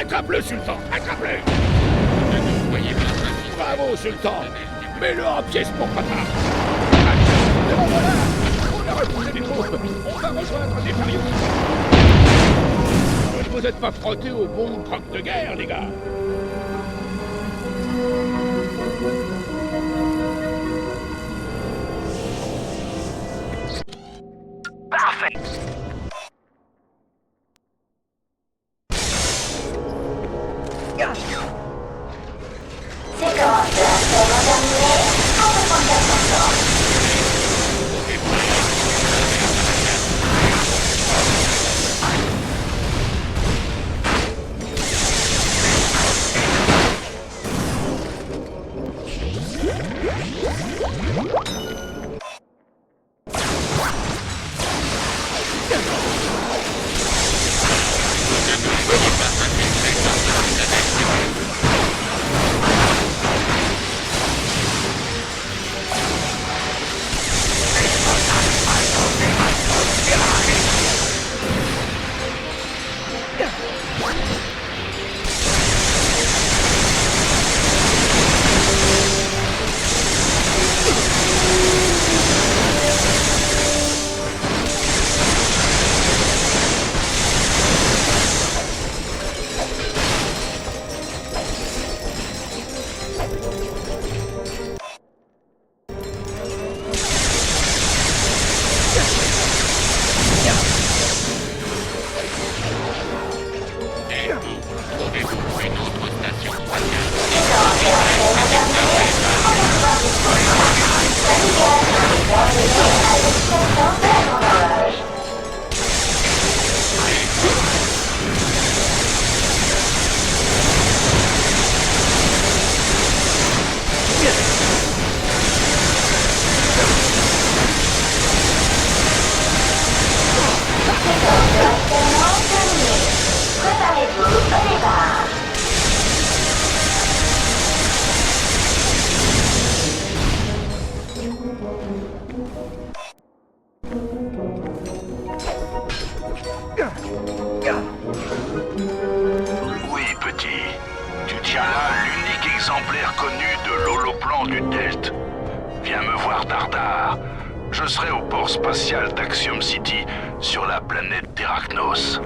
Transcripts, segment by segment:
Attrape-le, Sultan. Attrape-le. Vous voyez bien. Bravo, Sultan. Mets-le en pièces pour papa. Et voilà. On a repoussé les troupes. On va rejoindre les Impériaux. Vous n'êtes pas frottés au bon croc de guerre, les gars. Parfait. Séquence de lancement terminée à 64%. Préparez-vous au départ. Oui, petit. Tu tiens là l'unique exemplaire connu de l'holoplan du Telt. Viens me voir, Dardar. Je serai au port spatial d'Axiom City, sur la planète Terrachnos.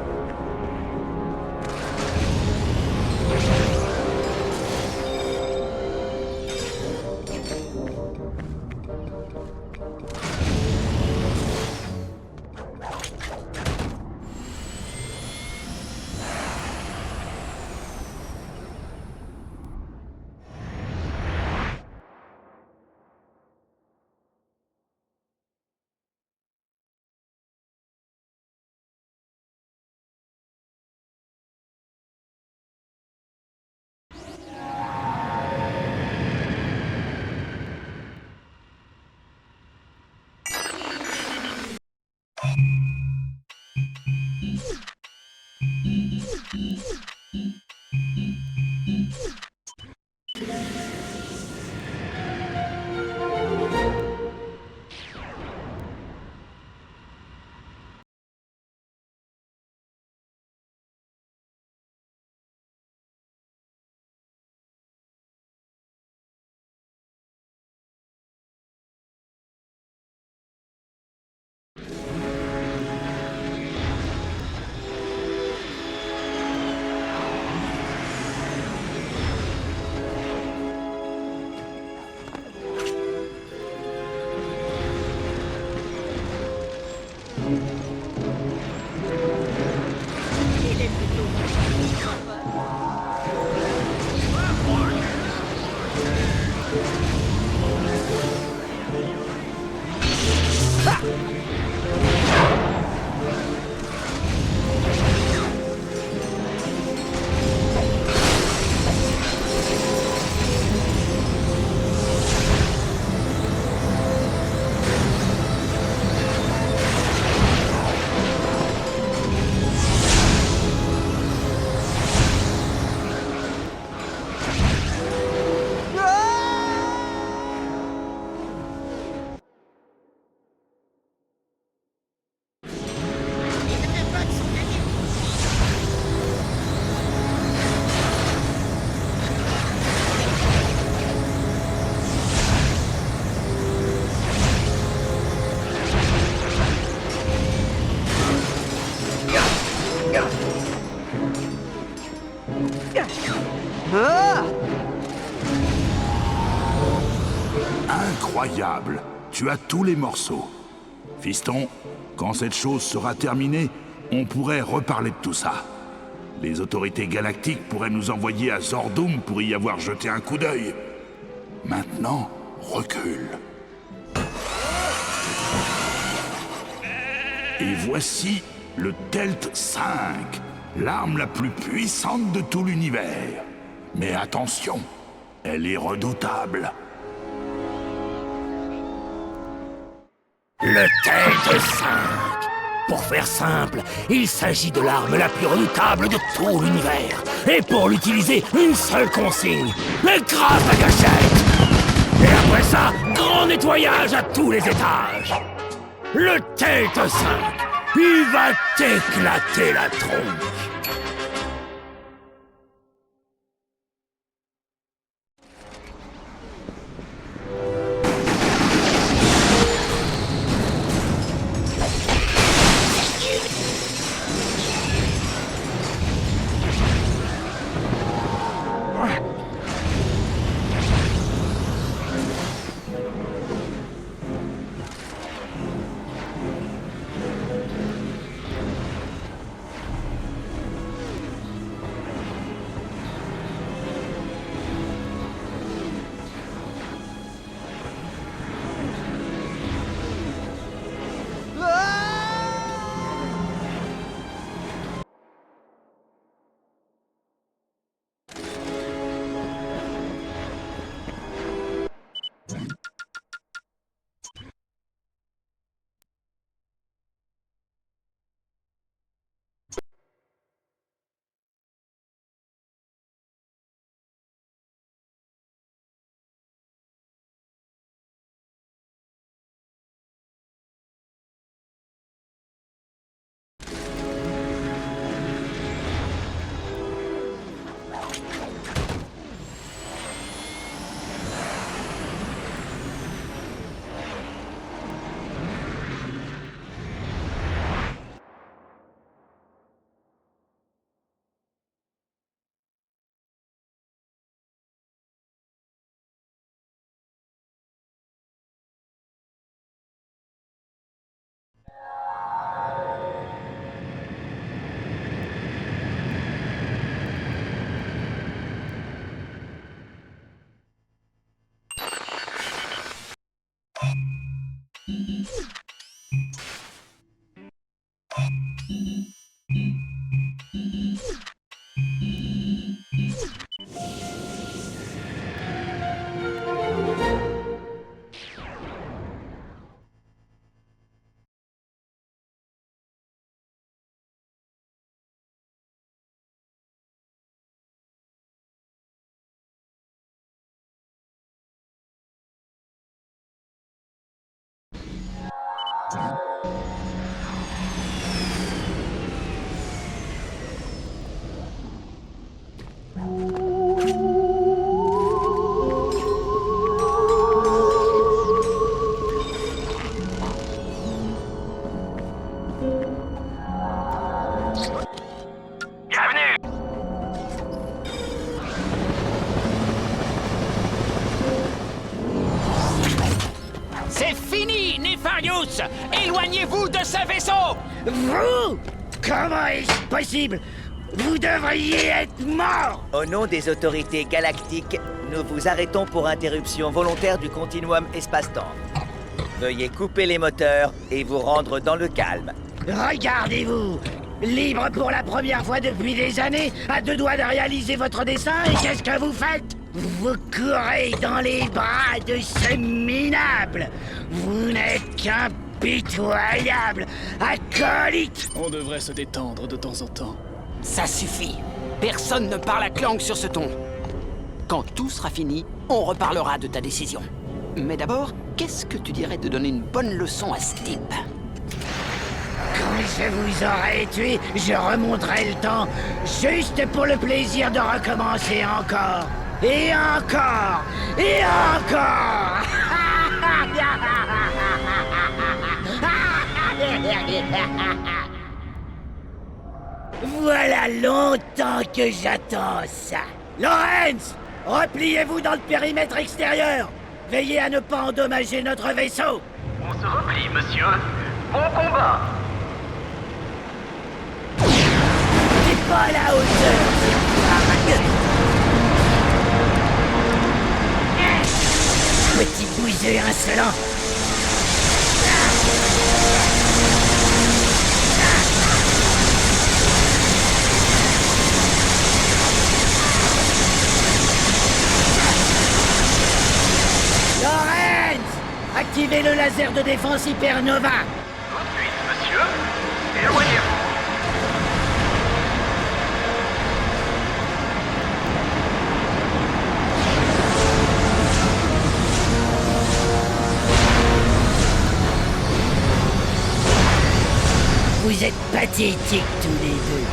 Ah! Incroyable! Tu as tous les morceaux. Fiston, quand cette chose sera terminée, on pourrait reparler de tout ça. Les autorités galactiques pourraient nous envoyer à Zordum pour y avoir jeté un coup d'œil. Maintenant, recule. Et voici le Telt 5, l'arme la plus puissante de tout l'univers. Mais attention, elle est redoutable. Le Telt 5. Pour faire simple, il s'agit de l'arme la plus redoutable de tout l'univers. Et pour l'utiliser, une seule consigne, écrase la gâchette. Et après ça, grand nettoyage à tous les étages. Le Telt 5, il va t'éclater la tronche. C'est fini, Nefarious! Éloignez-vous de ce vaisseau! Vous? Comment est-ce possible? Vous devriez être mort! Au nom des autorités galactiques, nous vous arrêtons pour interruption volontaire du continuum espace-temps. Veuillez couper les moteurs et vous rendre dans le calme. Regardez-vous! Libre pour la première fois depuis des années, à deux doigts de réaliser votre dessein, et qu'est-ce que vous faites? Vous courez dans les bras de ce minable! Vous n'êtes qu'un pitoyable acolyte! On devrait se détendre de temps en temps. Ça suffit. Personne ne parle à Clank sur ce ton. Quand tout sera fini, on reparlera de ta décision. Mais d'abord, qu'est-ce que tu dirais de donner une bonne leçon à ce type? Quand je vous aurai tué, je remonterai le temps, juste pour le plaisir de recommencer encore. Et encore! Et encore! Voilà longtemps que j'attends ça. Lorenz, repliez-vous dans le périmètre extérieur. Veillez à ne pas endommager notre vaisseau. On se replie, monsieur. Bon combat. C'est pas à la hauteur, c'est petit bouseux insolent. Lorenz, activez le laser de défense Hypernova. Tout de suite, monsieur. Éloignez-vous. Vous êtes pathétiques tous les deux.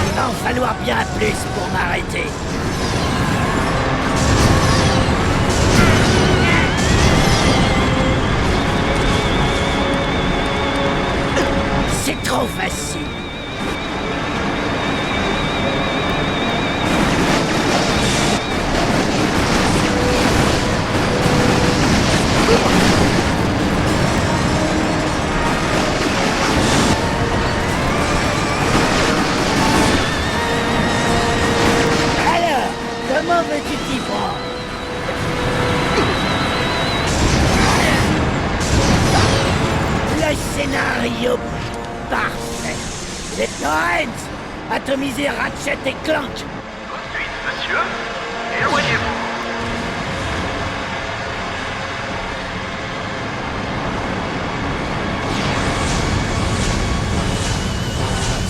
Il va en falloir bien plus pour m'arrêter. C'est trop facile. Alors, comment veux-tu t'y prendre? Le scénario parfait. Les Lorenz, atomiser Ratchet et Clank. Tout de suite, monsieur. Éloignez-vous.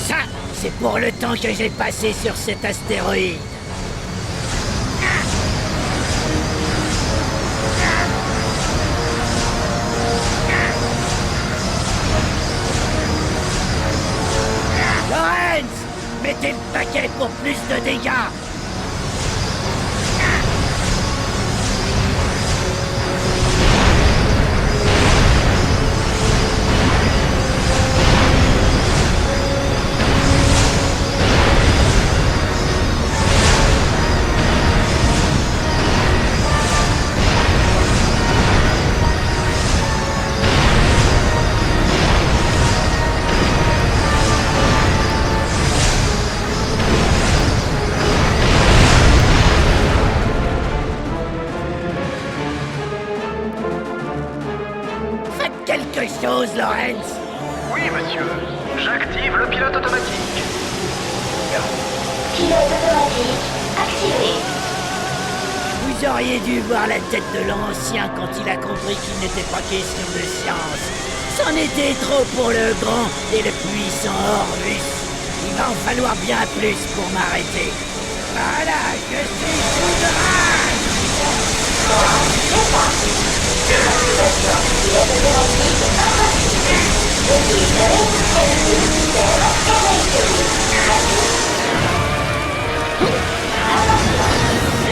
Ça, c'est pour le temps que j'ai passé sur cet astéroïde. Lorenz, mettez le paquet pour plus de dégâts. Faites quelque chose, Lorenz. Oui, monsieur. J'active le pilote automatique. Pilote automatique activé. Vous auriez dû voir la tête de l'ancien quand il a compris qu'il n'était pas question de science. C'en était trop pour le grand et le puissant Horus. Il va en falloir bien plus pour m'arrêter. Voilà, je suis souverain. C'est parti. Activation pilote automatique impossible. Défiltré et le système électrique. Attention.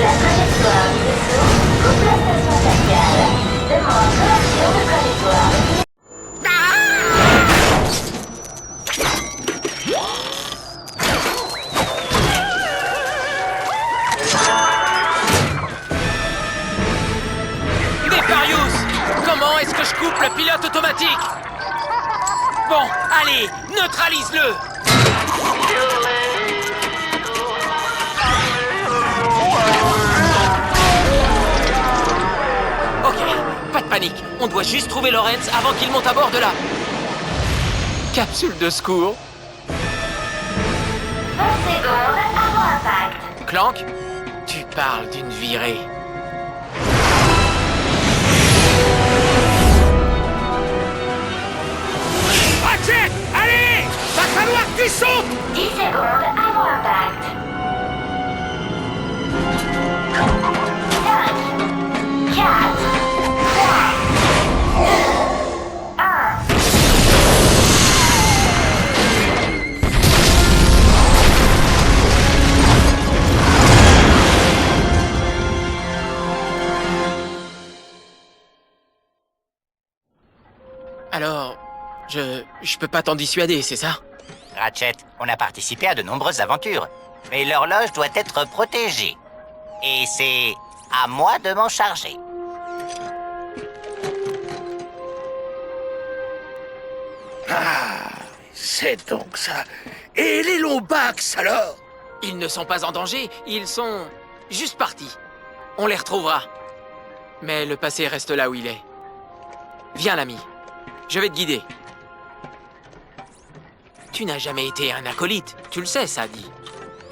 La trajectoire du vaisseau coupe la station spatiale. Demande correction de trajectoire. Nefarious, comment est-ce que je coupe le pilote automatique? Bon, allez, neutralise-le! Ok, pas de panique, on doit juste trouver Lorenz avant qu'il monte à bord de la... capsule de secours. 20 secondes avant impact. Clank, tu parles d'une virée. Alors, je peux pas t'en dissuader, c'est ça? Ratchet, on a participé à de nombreuses aventures, mais l'horloge doit être protégée. Et c'est à moi de m'en charger. Ah, c'est donc ça. Et les Lombax, alors? Ils ne sont pas en danger, ils sont juste partis. On les retrouvera. Mais le passé reste là où il est. Viens, l'ami. Je vais te guider. Tu n'as jamais été un acolyte, tu le sais, ça dit.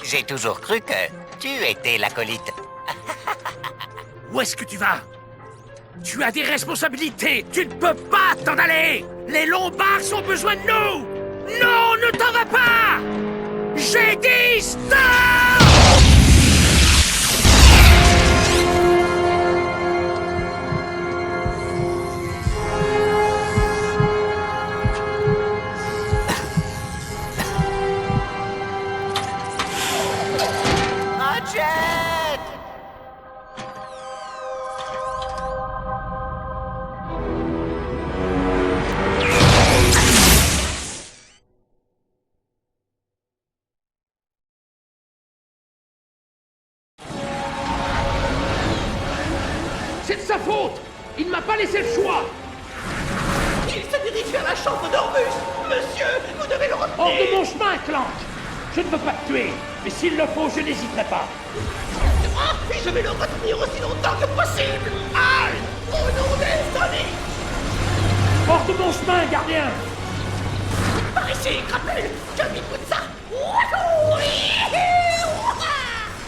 J'ai toujours cru que tu étais l'acolyte. Où est-ce que tu vas? Tu as des responsabilités. Tu ne peux pas t'en aller. Les Lombax ont besoin de nous. Non, ne t'en vas pas. J'ai dit stop! Ratchet! C'est de sa faute. Il ne m'a pas laissé le choix. Il se dirige vers la chambre d'Orbus. Monsieur, vous devez le retenir. Hors de mon chemin, Clank. Je ne veux pas te tuer, mais s'il le faut, je n'hésiterai pas. Ah, et je vais le retenir aussi longtemps que possible. Aïe! Au nom des Sonic! Hors de mon chemin, gardien. Par ici, Grapple! Calmez-vous de ça!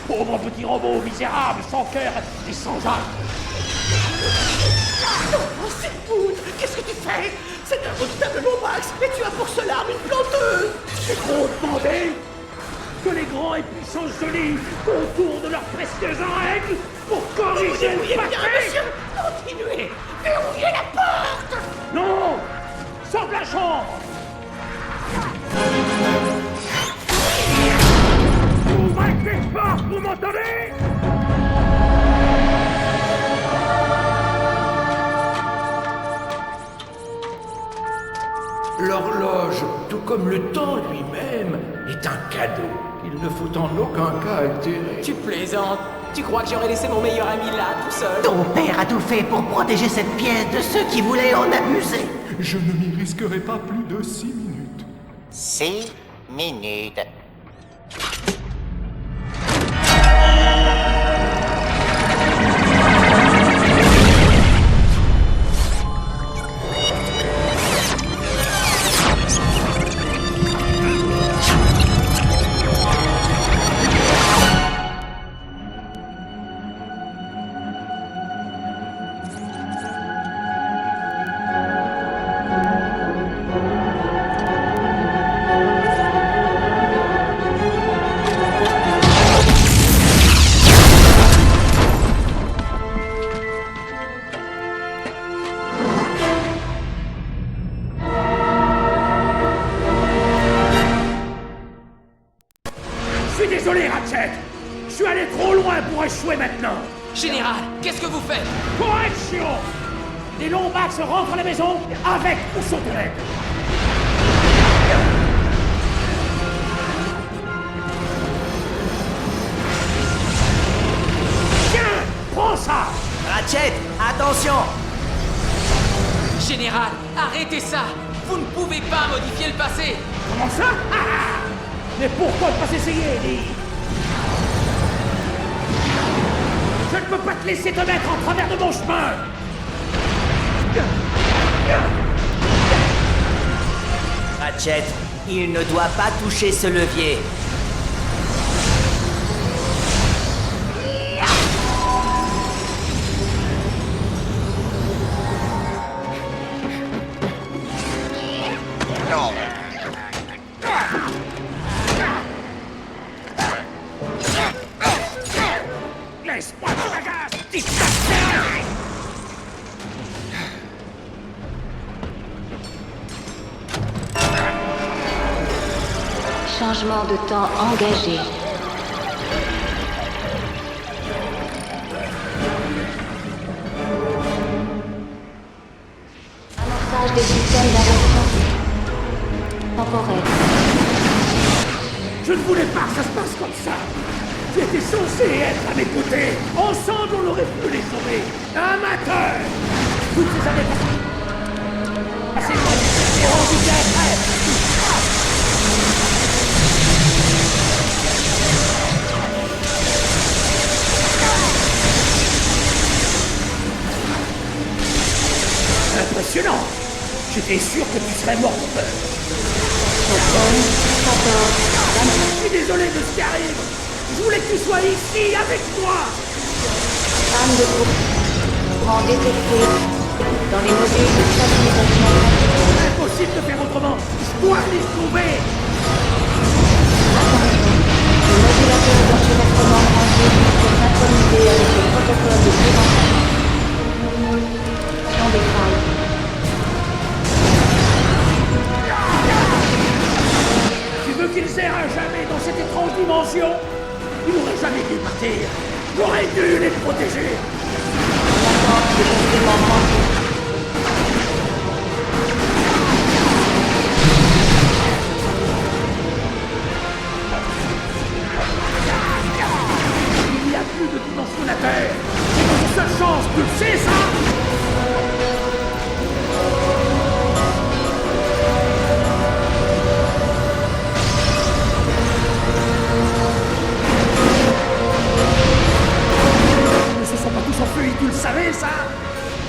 Pauvre petit robot misérable, sans cœur et sans âme. Oh, c'est Boone! Qu'est-ce que tu fais? C'est un redoutable Lomax, et tu as pour cela une planteuse! C'est trop demandé que les grands et puissants Johnny contournent leurs précieuses règles pour corriger le Bien, passé. monsieur! Continuez! Verrouillez la porte! Non! Sors de la chambre! Ouvrez cette porte, vous m'entendez? L'horloge, tout comme le temps lui-même, est un cadeau qu'il ne faut en aucun cas altérer. Tu plaisantes? Tu crois que j'aurais laissé mon meilleur ami là, tout seul? Ton père a tout fait pour protéger cette pièce de ceux qui voulaient en abuser. Je ne m'y risquerai pas plus de 6 minutes. 6 minutes. Je suis désolé, Ratchet. Je suis allé trop loin pour échouer maintenant. Général, qu'est-ce que vous faites? Correction! Les Lombax rentrent à la maison avec ou sans ton aide. Tiens, prends ça! Ratchet, attention! Général, arrêtez ça! Vous ne pouvez pas modifier le passé! Comment ça? Mais pourquoi ne pas essayer, Eddie? Je ne peux pas te laisser te mettre en travers de mon chemin! Ratchet, il ne doit pas toucher ce levier. Laisse-moi te bagasse, dictateur! Changement de temps engagé. Amorçage démarrage des systèmes d'inversion temporelle. Je ne voulais pas que ça se passe comme ça. Tu étais censé être à mes côtés. Ensemble, on aurait pu les sauver. Amateur. Toutes ces années passées, j'ai rendu bien prêt. Impressionnant. J'étais sûr que tu serais mort de peur. Je suis désolé de ce qui arrive. Je voulais que tu sois ici avec moi. Panne de courant détecté dans les modules de stabilisation. Impossible de faire autrement. Je dois les trouver. Attention, le modulateur d'enchevêtrement branché est synchronisé avec le protocole de prévention des failles. Tu veux qu'ils errent à jamais dans cette étrange dimension? Ils n'auraient jamais dû partir. J'aurais dû les protéger. L'attente de complément branché. Il n'y a plus de dimensionnateur. C'est notre seule chance, tu le sais ça? Tu le savais, ça?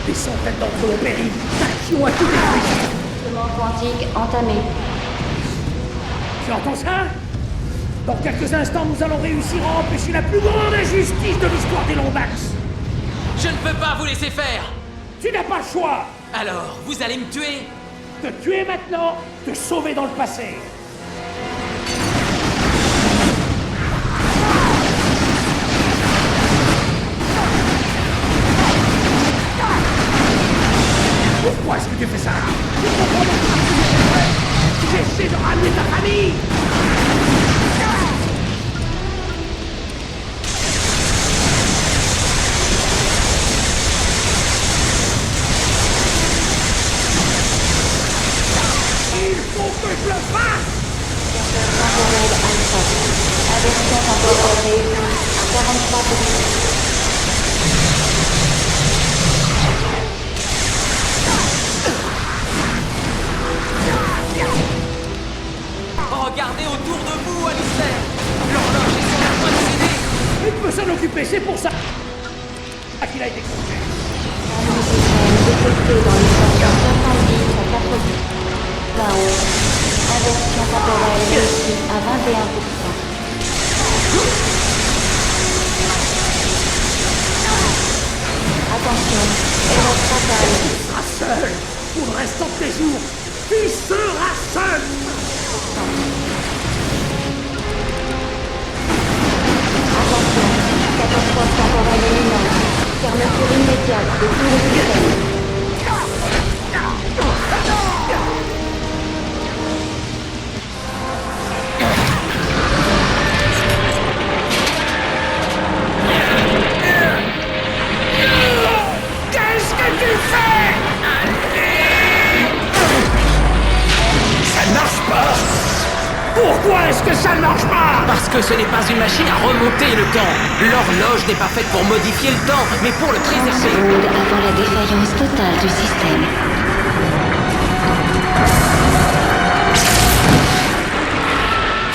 Des centaines d'entre eux ont péri. Tachyon a tout détruit. Instrument quantique entamé. Tu entends ça? Dans quelques instants, nous allons réussir à empêcher la plus grande injustice de l'histoire des Lombax. Je ne peux pas vous laisser faire. Tu n'as pas le choix. Alors, vous allez me tuer? Te tuer maintenant, te sauver dans le passé. Pourquoi est-ce que tu fais ça? J'essaie de ramener ta famille. Il faut que je le fasse. Temporelle alpha. Inversion temporelle réussie à 43%. Regardez autour de vous, Alistair. L'horloge est sur la voie de céder. Il peut s'en occuper, c'est pour ça qu'il a été construit. Panne de système détecté dans les stations 70 à 80. 21. Inversion temporelle réussie à 21%. Attention, erreur fatale. Tu seras seul pour le restant de tes jours. Tu seras seul. Attention, catastrophe temporelle imminente. Fermeture immédiate de tout le système. Qu'est-ce que tu fais? Ça ne marche pas. Pourquoi est-ce que ça ne marche pas? Parce que ce n'est pas une machine à remonter le temps. L'horloge n'est pas faite pour modifier le temps, mais pour le 30 préserver. secondes avant la défaillance totale du système.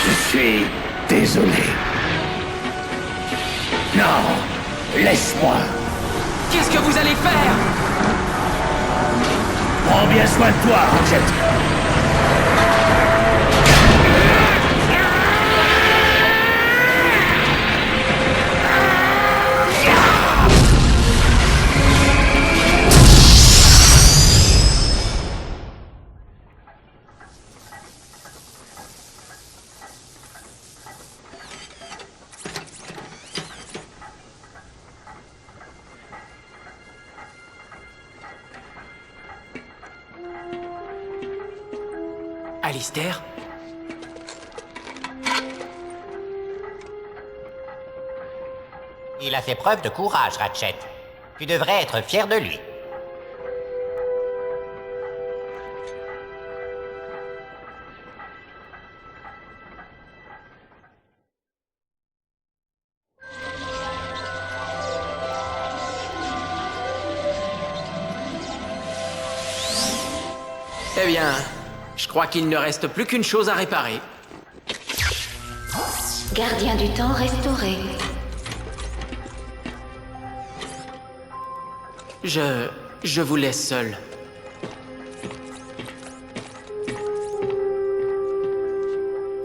Je suis désolé. Non, laisse-moi. Qu'est-ce que vous allez faire? Prends bien soin de toi, Rocket. Alistair? Il a fait preuve de courage, Ratchet. Tu devrais être fier de lui. Eh bien, je crois qu'il ne reste plus qu'une chose à réparer. Gardien du temps restauré. Je vous laisse seul.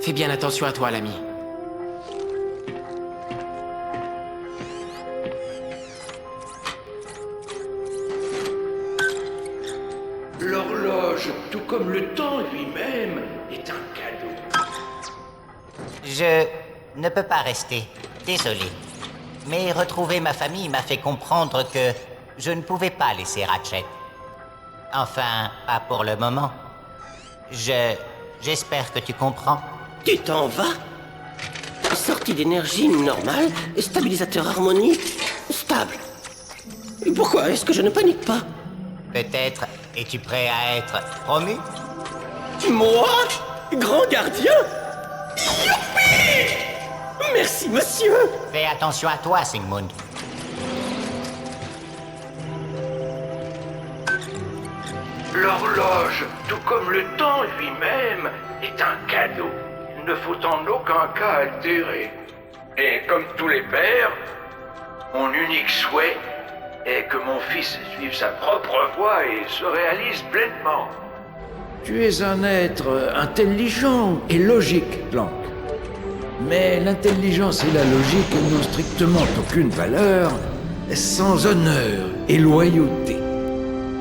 Fais bien attention à toi, l'ami. L'horloge, tout comme le temps lui-même, est un cadeau. Je ne peux pas rester. Désolé. Mais retrouver ma famille m'a fait comprendre que je ne pouvais pas laisser Ratchet. Enfin, pas pour le moment. J'espère que tu comprends. Tu t'en vas? Sortie d'énergie normale, stabilisateur harmonique, stable. Pourquoi est-ce que je ne panique pas? Peut-être es-tu prêt à être promu? Moi? Grand gardien? Youpi! Merci, monsieur! Fais attention à toi, Sigmund. L'horloge, tout comme le temps lui-même, est un cadeau. Il ne faut en aucun cas altérer. Et comme tous les pères, mon unique souhait est que mon fils suive sa propre voie et se réalise pleinement. Tu es un être intelligent et logique, Clank. Mais l'intelligence et la logique n'ont strictement aucune valeur sans honneur et loyauté.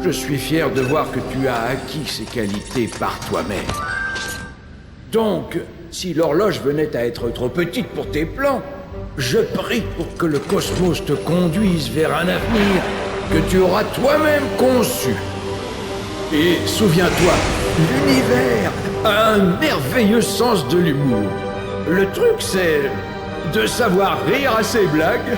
Je suis fier de voir que tu as acquis ces qualités par toi-même. Donc, si l'horloge venait à être trop petite pour tes plans, je prie pour que le cosmos te conduise vers un avenir que tu auras toi-même conçu. Et souviens-toi, l'univers a un merveilleux sens de l'humour. Le truc, c'est de savoir rire à ses blagues.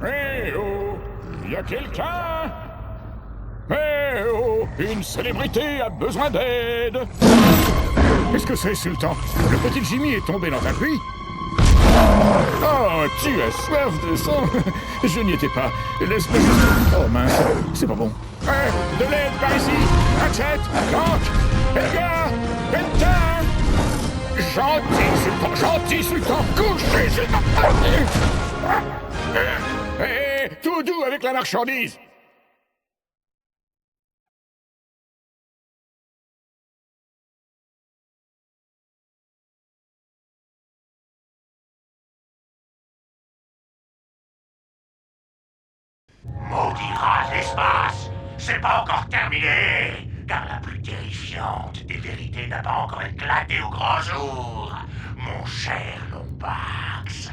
Eh oh, y a quelqu'un? Eh oh, une célébrité a besoin d'aide. Qu'est-ce que c'est, Sultan? Le petit Jimmy est tombé dans ta pluie? Oh, tu as soif de sang. Je n'y étais pas. Laisse-moi juste... Oh mince, c'est pas bon. Eh, de l'aide par ici. Ratchet, Clank, Edgar, Quentin. Gentil Sultan, couchez, Sultan. Tout doux avec la marchandise. Maudit rat de l'espace, c'est pas encore terminé, car la plus terrifiante des vérités n'a pas encore éclaté au grand jour. Mon cher Lombax,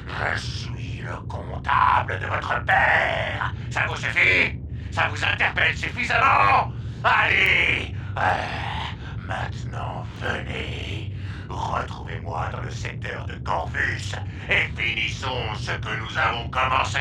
je suis le comptable de votre père. Ça vous suffit? Ça vous interpelle suffisamment? Allez, maintenant venez. Retrouvez-moi dans le secteur de Corvus et finissons ce que nous avons commencé.